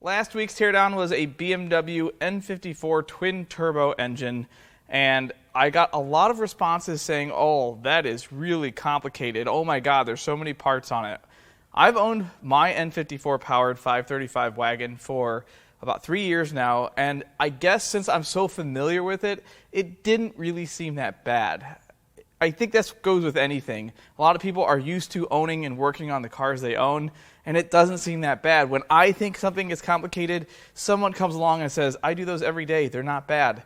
Last week's teardown was a BMW N54 twin turbo engine, and I got a lot of responses saying, oh, that is really complicated. Oh my God, there's so many parts on it. I've owned my N54 powered 535 wagon for about 3 years now, and I guess since I'm so familiar with it, it didn't really seem that bad. I think that goes with anything. A lot of people are used to owning and working on the cars they own, and it doesn't seem that bad. When I think something is complicated, someone comes along and says, I do those every day, they're not bad.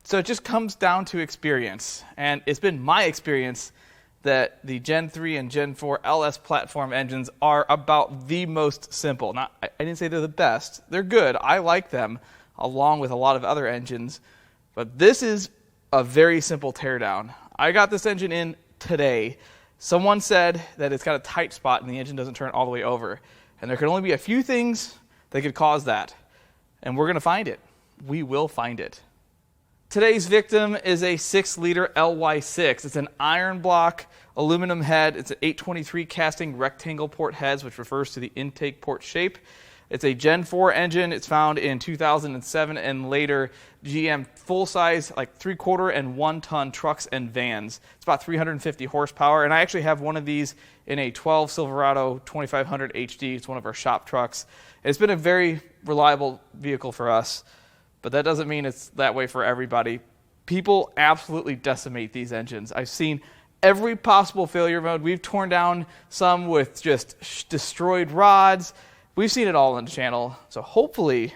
So it just comes down to experience, and it's been my experience that the Gen 3 and Gen 4 LS platform engines are about the most simple. Now, I didn't say they're the best. They're good. I like them, along with a lot of other engines, but this is a very simple teardown. I got this engine in today. Someone said that it's got a tight spot and the engine doesn't turn all the way over. And there can only be a few things that could cause that. And we're going to find it. We will find it. Today's victim is a 6-liter LY6. It's an iron block aluminum head. It's an 823 casting rectangle port heads, which refers to the intake port shape. It's a Gen 4 engine. It's found in 2007 and later GM full-size, like 3/4 and 1-ton trucks and vans. It's about 350 horsepower, and I actually have one of these in a 12 Silverado 2500 HD. It's one of our shop trucks. It's been a very reliable vehicle for us, but that doesn't mean it's that way for everybody. People absolutely decimate these engines. I've seen every possible failure mode. We've torn down some with just destroyed rods. We've seen it all on the channel, so hopefully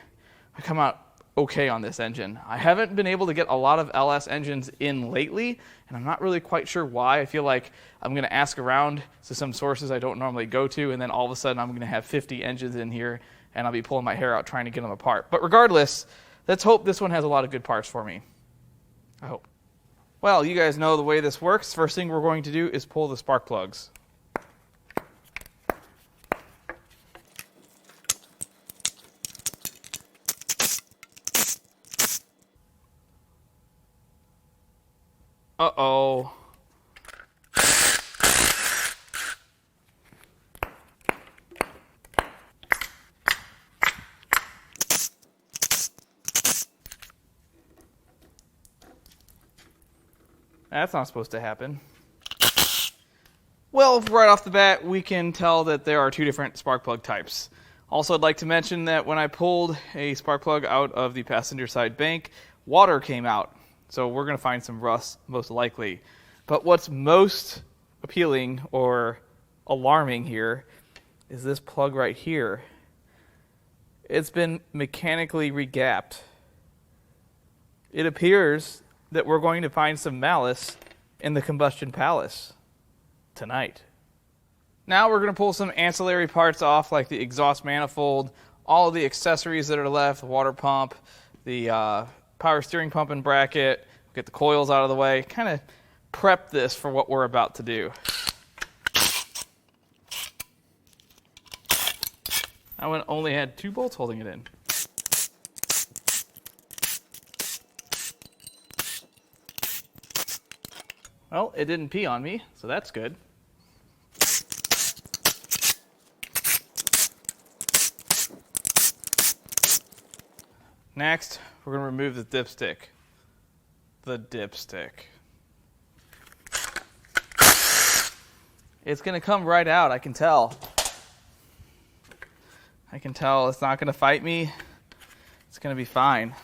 I come out okay on this engine. I haven't been able to get a lot of LS engines in lately, and I'm not really quite sure why. I feel like I'm going to ask around to some sources I don't normally go to, and then all of a sudden I'm going to have 50 engines in here, and I'll be pulling my hair out trying to get them apart. But regardless, let's hope this one has a lot of good parts for me. I hope. Well, you guys know the way this works. First thing we're going to do is pull the spark plugs. Uh-oh. That's not supposed to happen. Well, right off the bat, we can tell that there are two different spark plug types. Also, I'd like to mention that when I pulled a spark plug out of the passenger side bank, water came out. So we're going to find some rust, most likely. But what's most appealing or alarming here is this plug right here. It's been mechanically regapped. It appears that we're going to find some malice in the combustion palace tonight. Now we're going to pull some ancillary parts off, like the exhaust manifold, all of the accessories that are left, the water pump, the power steering pump and bracket, get the coils out of the way, kind of prep this for what we're about to do. That one only had 2 bolts holding it in. Well, it didn't pee on me, so that's good. Next, we're going to remove the dipstick. The dipstick. It's going to come right out, I can tell. I can tell it's not going to fight me. It's going to be fine.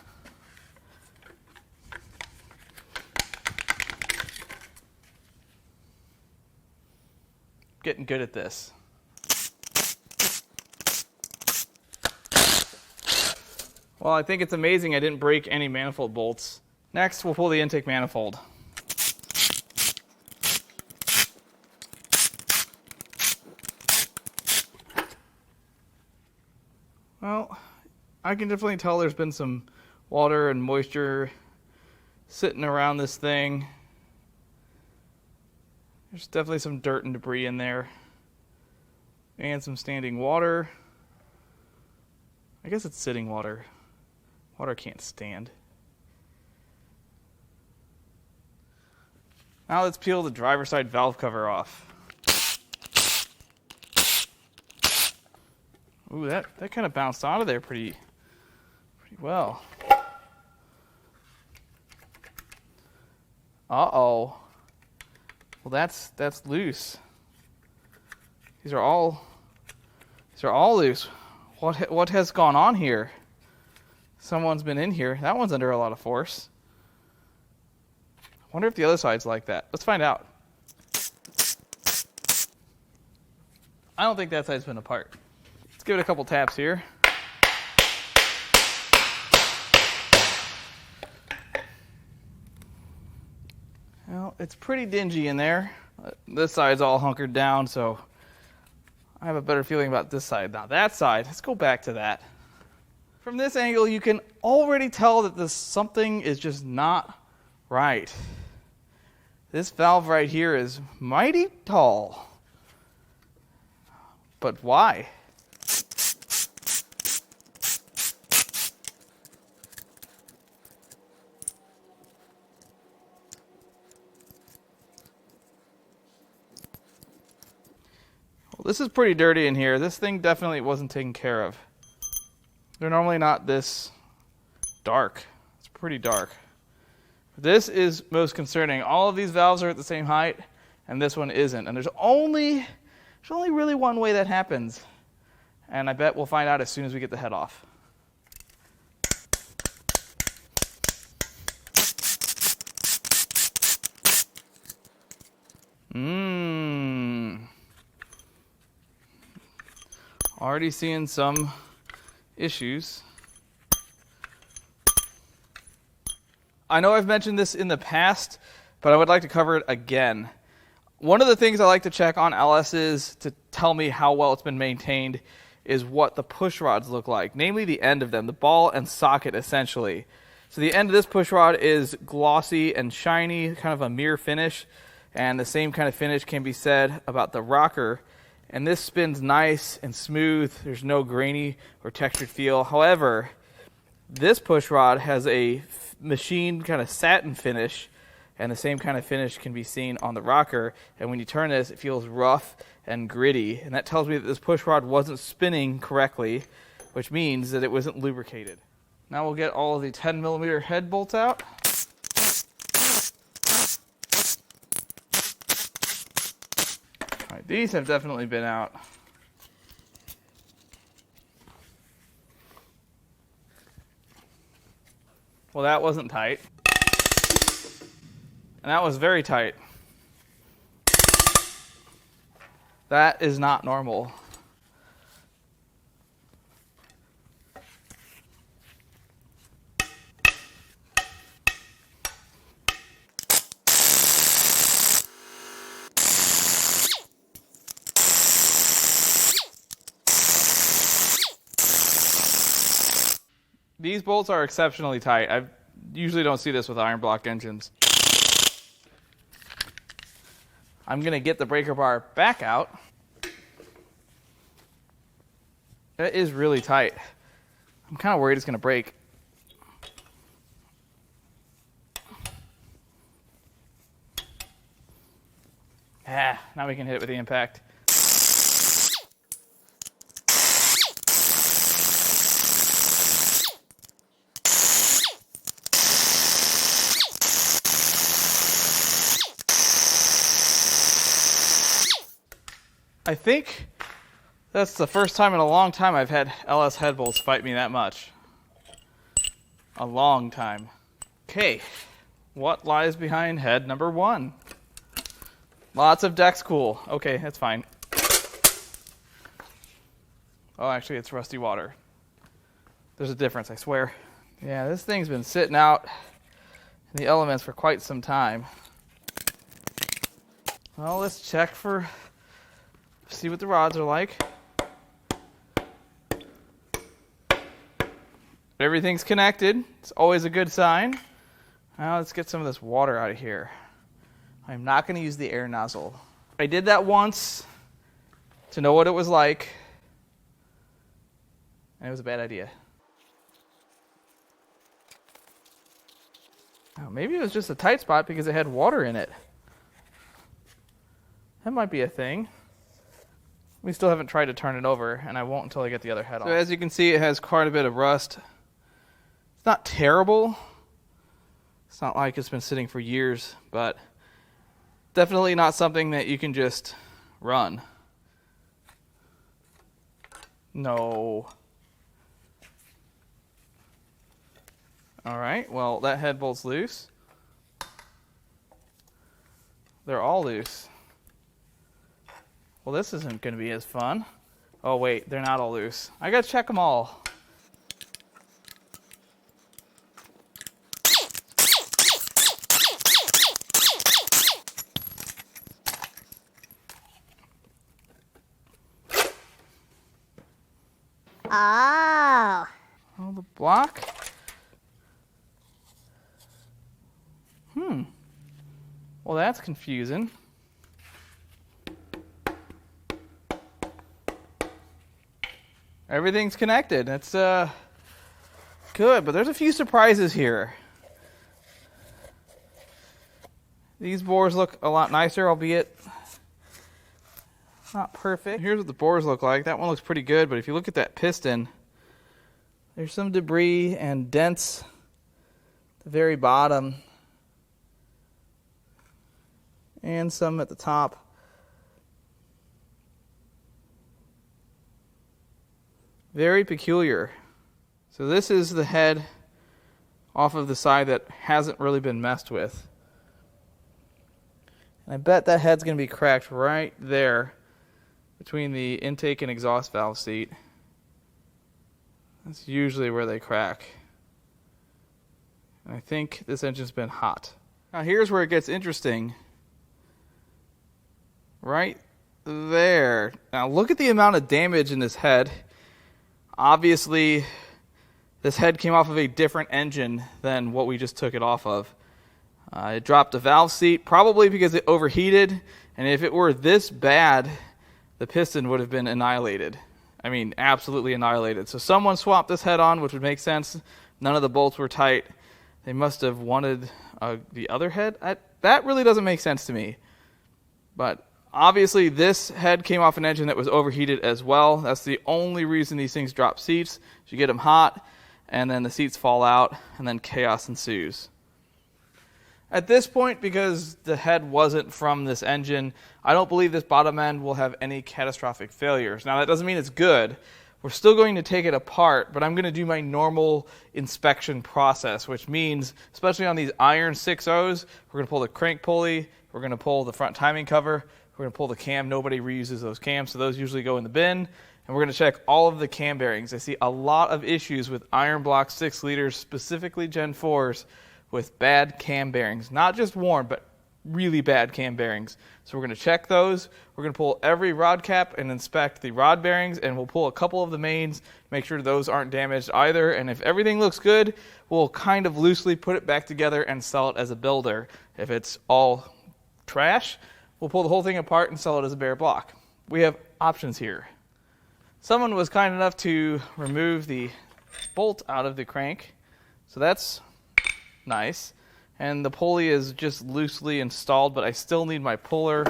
Getting good at this. Well, I think it's amazing I didn't break any manifold bolts. Next, we'll pull the intake manifold. Well, I can definitely tell there's been some water and moisture sitting around this thing. There's definitely some dirt and debris in there. And some standing water. I guess it's sitting water. Water can't stand. Now let's peel the driver's side valve cover off. Ooh, that kind of bounced out of there pretty well. Uh-oh. Well, that's loose. These are all loose. What has gone on here? Someone's been in here. That one's under a lot of force. I wonder if the other side's like that. Let's find out. I don't think that side's been apart. Let's give it a couple taps here. Well, it's pretty dingy in there. This side's all hunkered down, so I have a better feeling about this side. Now that side, let's go back to that. From this angle, you can already tell that something is just not right. This valve right here is mighty tall. But why? Well, this is pretty dirty in here. This thing definitely wasn't taken care of. They're normally not this dark. It's pretty dark. This is most concerning. All of these valves are at the same height, and this one isn't. And there's only really one way that happens. And I bet we'll find out as soon as we get the head off. Already seeing some issues. I know I've mentioned this in the past, but I would like to cover it again. One of the things I like to check on LS's to tell me how well it's been maintained is what the push rods look like, namely the end of them, the ball and socket essentially. So the end of this push rod is glossy and shiny, kind of a mirror finish, and the same kind of finish can be said about the rocker. And this spins nice and smooth. There's no grainy or textured feel. However, this push rod has a machined kind of satin finish, and the same kind of finish can be seen on the rocker. And when you turn this, it feels rough and gritty. And that tells me that this push rod wasn't spinning correctly, which means that it wasn't lubricated. Now we'll get all of the 10mm head bolts out. All right, these have definitely been out. Well, that wasn't tight. And that was very tight. That is not normal. These bolts are exceptionally tight. I usually don't see this with iron block engines. I'm going to get the breaker bar back out. That is really tight. I'm kind of worried it's going to break. Now we can hit it with the impact. I think that's the first time in a long time I've had LS head bolts fight me that much. A long time. Okay, what lies behind head number 1? Lots of deck cool. Okay, that's fine. Oh, actually, it's rusty water. There's a difference, I swear. Yeah, this thing's been sitting out in the elements for quite some time. Well, let's check for... see what the rods are like. Everything's connected. It's always a good sign. Now let's get some of this water out of here. I'm not going to use the air nozzle. I did that once to know what it was like, and it was a bad idea. Oh, maybe it was just a tight spot because it had water in it. That might be a thing. We still haven't tried to turn it over, and I won't until I get the other head off. So as you can see, it has quite a bit of rust. It's not terrible. It's not like it's been sitting for years, but definitely not something that you can just run. No. All right, well, that head bolt's loose. They're all loose. Well, this isn't going to be as fun. Oh, wait, they're not all loose. I got to check them all. Oh. Oh, the block. Well, that's confusing. Everything's connected. That's good, but there's a few surprises here. These bores look a lot nicer, albeit not perfect. Here's what the bores look like. That one looks pretty good, but if you look at that piston, there's some debris and dents at the very bottom and some at the top. Very peculiar. So this is the head off of the side that hasn't really been messed with. And I bet that head's going to be cracked right there between the intake and exhaust valve seat. That's usually where they crack. And I think this engine's been hot. Now here's where it gets interesting. Right there. Now look at the amount of damage in this head. Obviously, this head came off of a different engine than what we just took it off of. It dropped a valve seat, probably because it overheated, and if it were this bad, the piston would have been annihilated. I mean, absolutely annihilated. So someone swapped this head on, which would make sense. None of the bolts were tight. They must have wanted the other head. That really doesn't make sense to me. But obviously, this head came off an engine that was overheated as well. That's the only reason these things drop seats. You get them hot, and then the seats fall out, and then chaos ensues. At this point, because the head wasn't from this engine, I don't believe this bottom end will have any catastrophic failures. Now, that doesn't mean it's good. We're still going to take it apart, but I'm going to do my normal inspection process, which means, especially on these iron 6.0s, we're going to pull the crank pulley, we're going to pull the front timing cover, we're going to pull the cam. Nobody reuses those cams, so those usually go in the bin. And we're going to check all of the cam bearings. I see a lot of issues with iron block 6 liters, specifically Gen 4s, with bad cam bearings. Not just worn, but really bad cam bearings. So we're going to check those. We're going to pull every rod cap and inspect the rod bearings, and we'll pull a couple of the mains, make sure those aren't damaged either. And if everything looks good, we'll kind of loosely put it back together and sell it as a builder. If it's all trash, we'll pull the whole thing apart and sell it as a bare block. We have options here. Someone was kind enough to remove the bolt out of the crank, so that's nice. And the pulley is just loosely installed, but I still need my puller.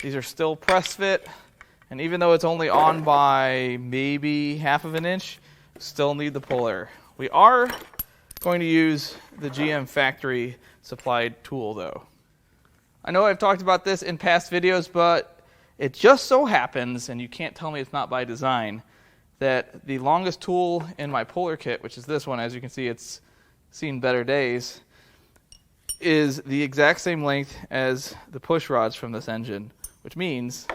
These are still press fit, and even though it's only on by maybe half of an inch, still need the puller. We are going to use the GM factory supplied tool though. I know I've talked about this in past videos, but it just so happens, and you can't tell me it's not by design, that the longest tool in my puller kit, which is this one, as you can see it's seen better days, is the exact same length as the push rods from this engine, which means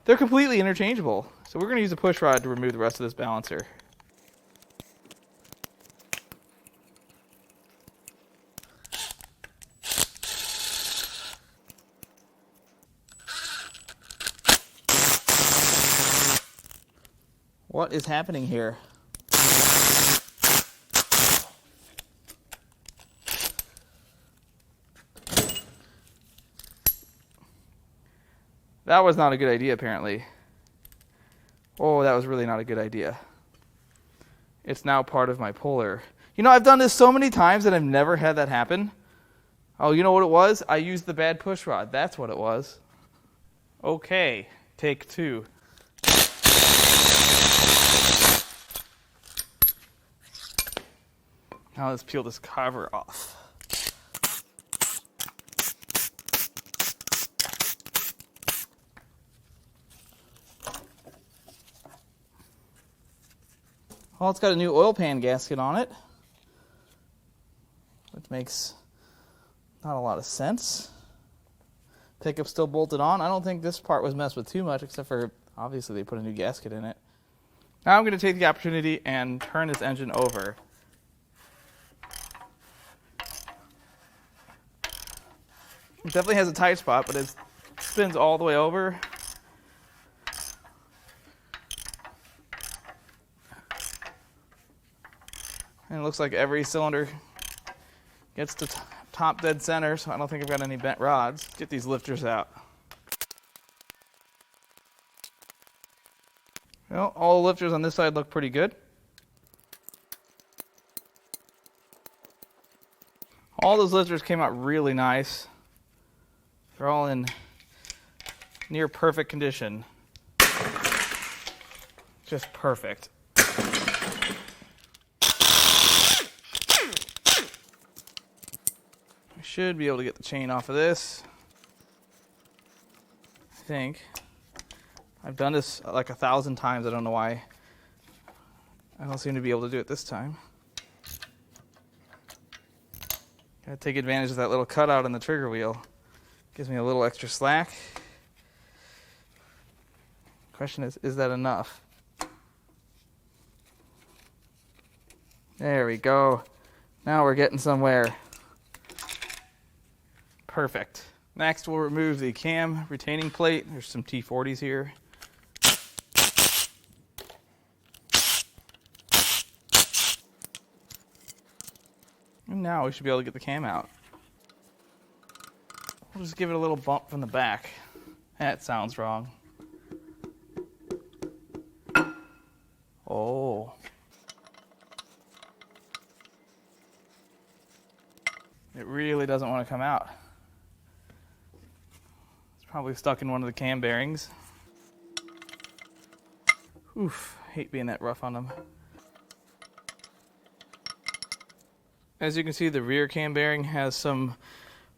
they're completely interchangeable. So we're going to use a push rod to remove the rest of this balancer. What is happening here? That was not a good idea, apparently. Oh, that was really not a good idea. It's now part of my puller. You know, I've done this so many times and I've never had that happen. Oh, you know what it was? I used the bad push rod. That's what it was. Okay, take two. Now let's peel this cover off. Well, it's got a new oil pan gasket on it, which makes not a lot of sense. Pickup's still bolted on. I don't think this part was messed with too much, except for obviously they put a new gasket in it. Now I'm going to take the opportunity and turn this engine over. It definitely has a tight spot, but it spins all the way over. And it looks like every cylinder gets to top dead center, so I don't think I've got any bent rods. Get these lifters out. Well, all the lifters on this side look pretty good. All those lifters came out really nice. They're all in near perfect condition. Just perfect. Should be able to get the chain off of this. I think. I've done this like 1,000 times. I don't know why. I don't seem to be able to do it this time. Gotta take advantage of that little cutout in the trigger wheel. Gives me a little extra slack. Question is that enough? There we go. Now we're getting somewhere. Perfect. Next, we'll remove the cam retaining plate. There's some T40s here. And now we should be able to get the cam out. We'll just give it a little bump from the back. That sounds wrong. Oh. It really doesn't want to come out. Probably stuck in one of the cam bearings. Oof, hate being that rough on them. As you can see, the rear cam bearing has some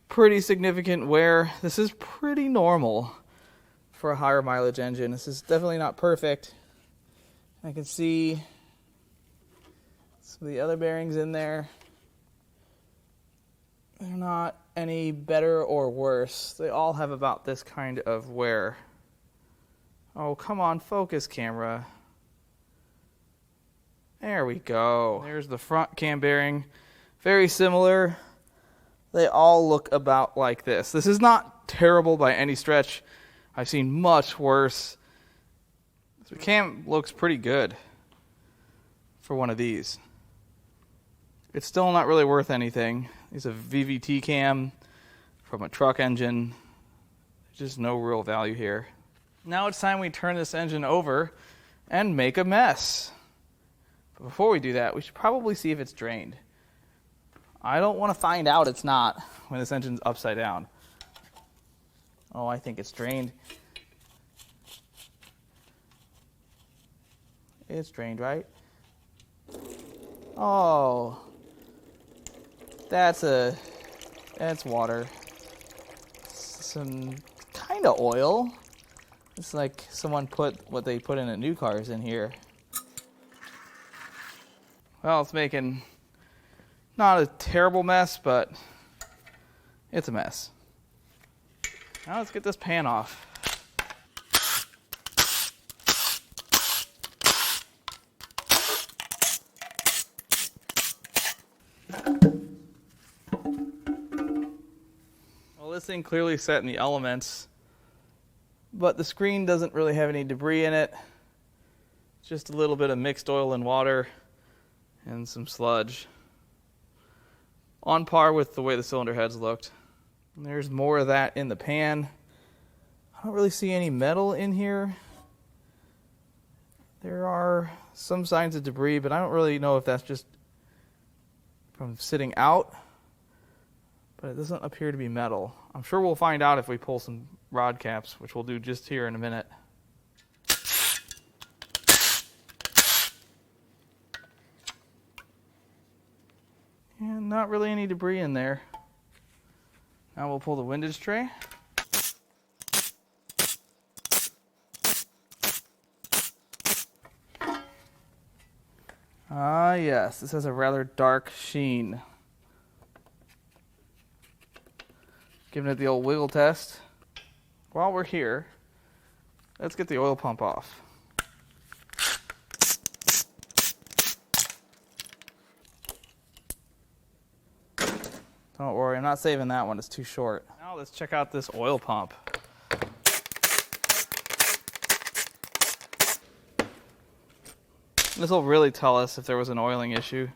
pretty significant wear. This is pretty normal for a higher mileage engine. This is definitely not perfect. I can see some of the other bearings in there. They're not any better or worse. They all have about this kind of wear. Oh, come on, focus camera. There we go. There's the front cam bearing. Very similar. They all look about like this. This is not terrible by any stretch. I've seen much worse. The cam looks pretty good for one of these. It's still not really worth anything. It's a VVT cam from a truck engine. There's just no real value here. Now it's time we turn this engine over and make a mess. But before we do that, we should probably see if it's drained. I don't want to find out it's not when this engine's upside down. Oh, I think it's drained. It's drained, right? Oh. That's water. Some kind of oil. It's like someone put what they put in a new cars in here. Well, it's making not a terrible mess, but it's a mess. Now let's get this pan off. Well, this thing clearly set in the elements, but the screen doesn't really have any debris in it. Just a little bit of mixed oil and water and some sludge. On par with the way the cylinder heads looked. And there's more of that in the pan. I don't really see any metal in here. There are some signs of debris, but I don't really know if that's just from sitting out. But it doesn't appear to be metal. I'm sure we'll find out if we pull some rod caps, which we'll do just here in a minute. And not really any debris in there. Now we'll pull the windage tray. Ah, yes, this has a rather dark sheen. Giving it the old wiggle test. While we're here, let's get the oil pump off. Don't worry, I'm not saving that one, it's too short. Now let's check out this oil pump. This will really tell us if there was an oiling issue.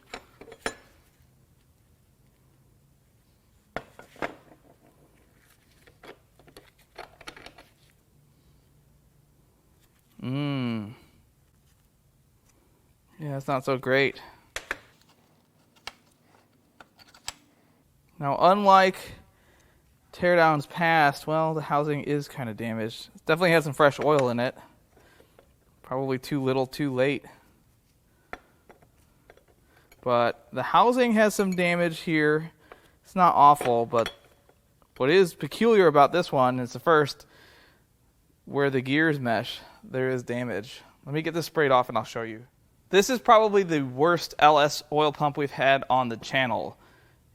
Yeah, it's not so great. Now, unlike teardowns past, well, the housing is kind of damaged. It definitely has some fresh oil in it. Probably too little, too late. But the housing has some damage here. It's not awful, but what is peculiar about this one is the first, where the gears mesh, there is damage. Let me get this sprayed off and I'll show you. This is probably the worst LS oil pump we've had on the channel.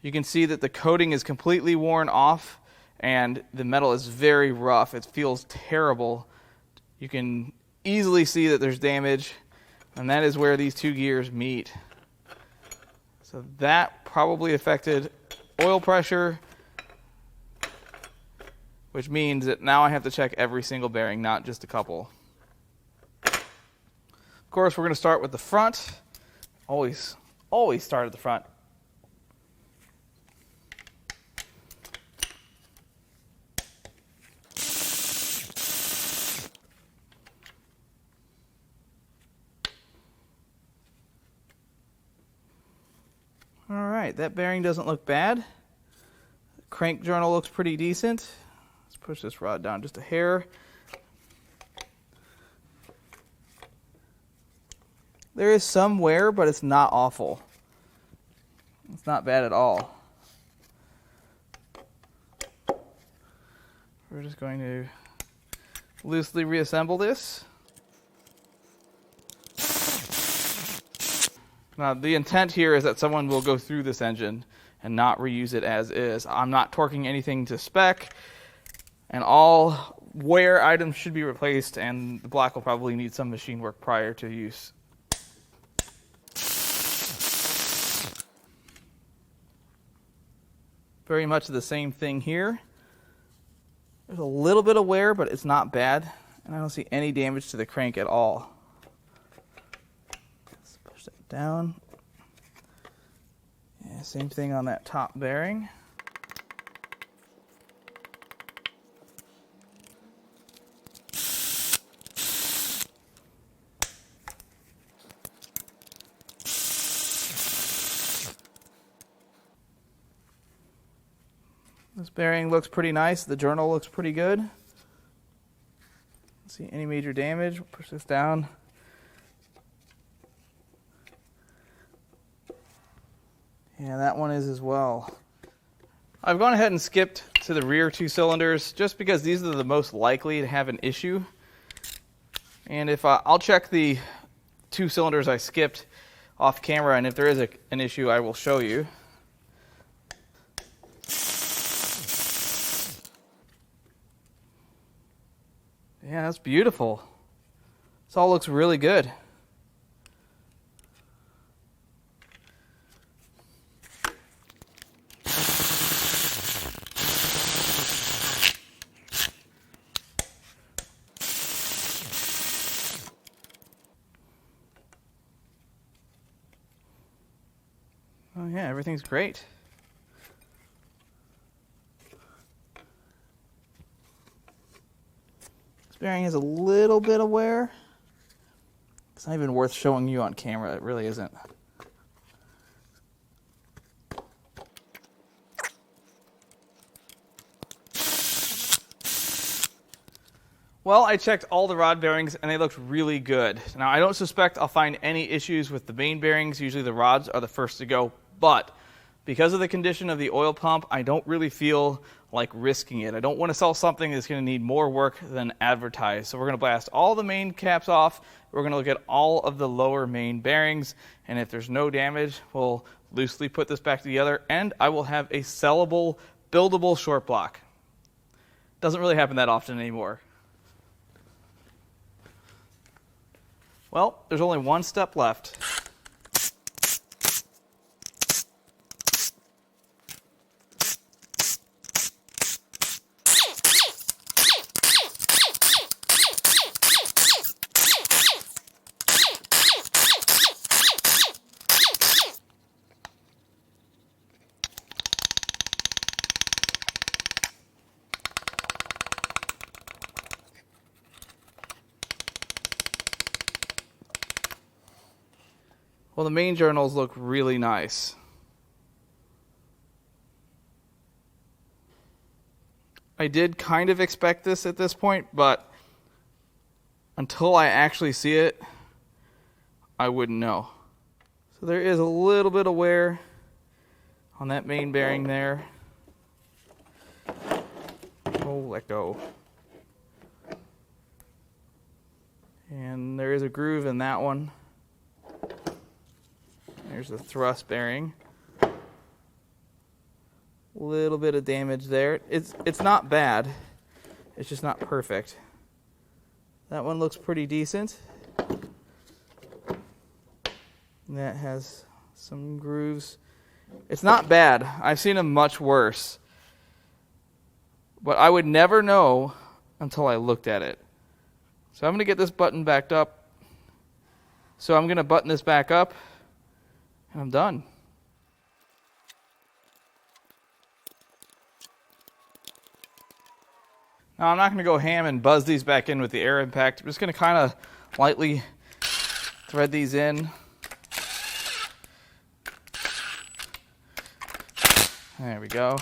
You can see that the coating is completely worn off and the metal is very rough. It feels terrible. You can easily see that there's damage, and that is where these two gears meet. So that probably affected oil pressure, which means that now I have to check every single bearing, not just a couple. Of course, we're going to start with the front. Always start at the front. All right, that bearing doesn't look bad. Crank journal looks pretty decent. Let's push this rod down just a hair. There is some wear, but it's not awful. It's not bad at all. We're just going to loosely reassemble this. Now, the intent here is that someone will go through this engine and not reuse it as is. I'm not torquing anything to spec, and all wear items should be replaced, and the block will probably need some machine work prior to use. Very much the same thing here. There's a little bit of wear, but it's not bad, and I don't see any damage to the crank at all. Let's push that down. Yeah, same thing on that top bearing. This bearing looks pretty nice. The journal looks pretty good. Don't see any major damage. We'll push this down. Yeah, that one is as well. I've gone ahead and skipped to the rear two cylinders just because these are the most likely to have an issue. And if I'll check the two cylinders I skipped off camera, and if there is an issue, I will show you. Yeah, that's beautiful. This all looks really good. Oh yeah, everything's great. Bearing has a little bit of wear. It's not even worth showing you on camera. It really isn't. Well, I checked all the rod bearings and they looked really good. Now, I don't suspect I'll find any issues with the main bearings. Usually the rods are the first to go, but Because of the condition of the oil pump, I don't really feel like risking it. I don't want to sell something that's going to need more work than advertised. So we're going to blast all the main caps off. We're going to look at all of the lower main bearings, and if there's no damage, we'll loosely put this back together, and I will have a sellable, buildable short block. Doesn't really happen that often anymore. Well, there's only one step left. Well, the main journals look really nice. I did kind of expect this at this point, but until I actually see it, I wouldn't know. So there is a little bit of wear on that main bearing there. Oh, let go. And there is a groove in that one. There's the thrust bearing. Little bit of damage there. It's not bad. It's just not perfect. That one looks pretty decent. That has some grooves. It's not bad. I've seen them much worse. But I would never know until I looked at it. So I'm going to get this button backed up. So I'm going to button this back up. And I'm done. Now I'm not going to go ham and buzz these back in with the air impact. I'm just going to kind of lightly thread these in. There we go.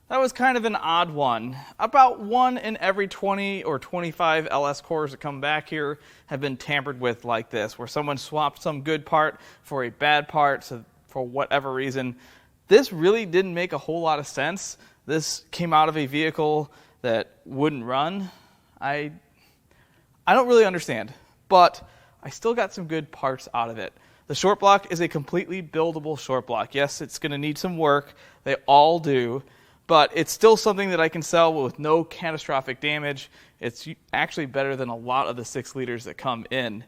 That was kind of an odd one. About 1 in every 20 or 25 LS cores that come back here have been tampered with like this, where someone swapped some good part for a bad part, so for whatever reason. This really didn't make a whole lot of sense. This came out of a vehicle that wouldn't run. I don't really understand, but I still got some good parts out of it. The short block is a completely buildable short block. Yes, it's going to need some work. They all do. But it's still something that I can sell with no catastrophic damage. It's actually better than a lot of the 6 liters that come in.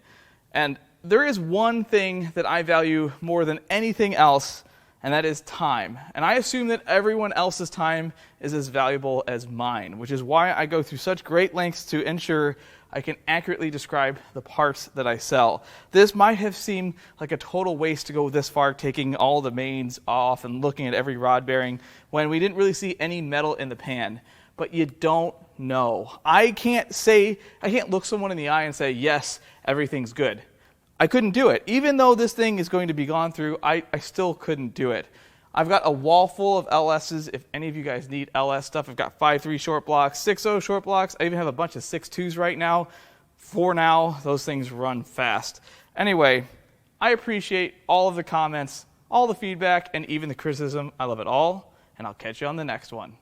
And there is one thing that I value more than anything else, and that is time. And I assume that everyone else's time is as valuable as mine, which is why I go through such great lengths to ensure I can accurately describe the parts that I sell. This might have seemed like a total waste to go this far, taking all the mains off and looking at every rod bearing when we didn't really see any metal in the pan. But you don't know. I can't look someone in the eye and say, yes, everything's good. I couldn't do it. Even though this thing is going to be gone through, I still couldn't do it. I've got a wall full of LS's. If any of you guys need LS stuff, I've got 5.3 short blocks, 6.0 short blocks. I even have a bunch of 6.2s right now. For now, those things run fast. Anyway, I appreciate all of the comments, all the feedback, and even the criticism. I love it all, and I'll catch you on the next one.